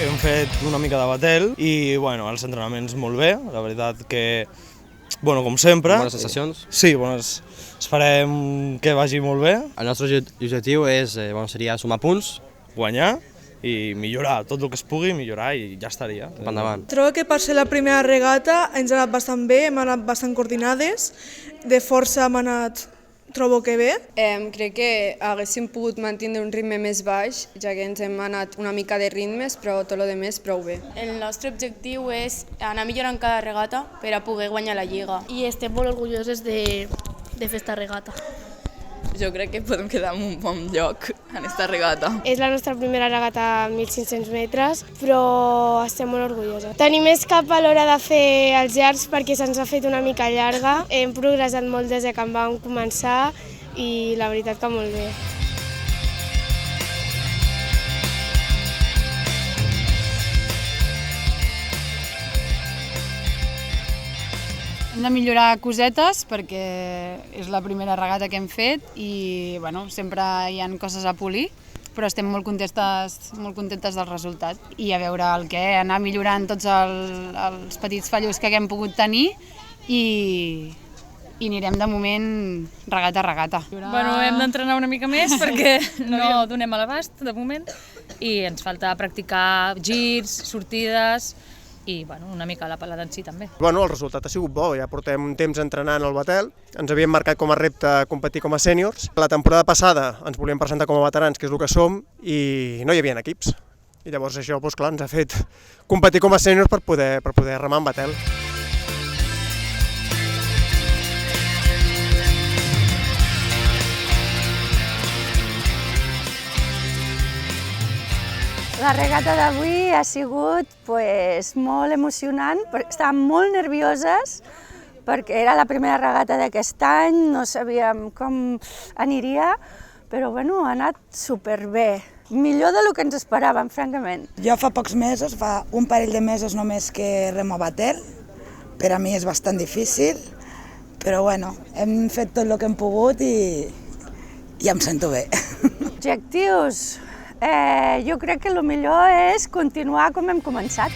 Hem fet una mica de batel i els entrenaments molt bé, la veritat que, com sempre. Bones sensacions? Sí, esperem que vagi molt bé. El nostre objectiu seria sumar punts, guanyar i millorar, tot el que es pugui millorar i ja estaria. Endavant. Trobo que per ser la primera regata ens ha anat bastant bé, hem anat bastant coordinades, de força hem anat, trobo que bé. Crec que haguéssim pogut mantenir un ritme més baix, ja que ens hem anat una mica de ritmes, però tot el més prou bé. El nostre objectiu és anar millorant cada regata per a poder guanyar la Lliga. I estem molt orgulloses de fer esta regata. Jo crec que podem quedar en un bon lloc en esta regata. És la nostra primera regata a 1.500 metres, però estem molt orgulloses. Tenim més cap a l'hora de fer els llargs perquè se'ns ha fet una mica llarga. Hem progressat molt des que vam començar i la veritat que molt bé. Hem de millorar cosetes perquè és la primera regata que hem fet i sempre hi ha coses a polir, però estem molt contentes del resultat. I a veure anar millorant tots els petits fallos que haguem pogut tenir i anirem de moment regata a regata. Hem d'entrenar una mica més perquè no donem a l'abast de moment i ens falta practicar girs, sortides i una mica la pelada en si també. El resultat ha sigut bo, ja portem un temps entrenant al batel, ens havíem marcat com a repte competir com a sèniors. La temporada passada ens volíem presentar com a veterans, que és el que som, i no hi havia equips. I llavors això ens ha fet competir com a sèniors per poder remar en batel. La regata d'avui ha sigut molt emocionant, estàvem molt nervioses perquè era la primera regata d'aquest any, no sabíem com aniria, però ha anat superbé, millor del que ens esperàvem, francament. Jo fa pocs mesos, fa un parell de mesos només que remo batel, per a mi és bastant difícil, però hem fet tot el que hem pogut i em sento bé. Objectius? Jo crec que el millor és continuar com hem començat.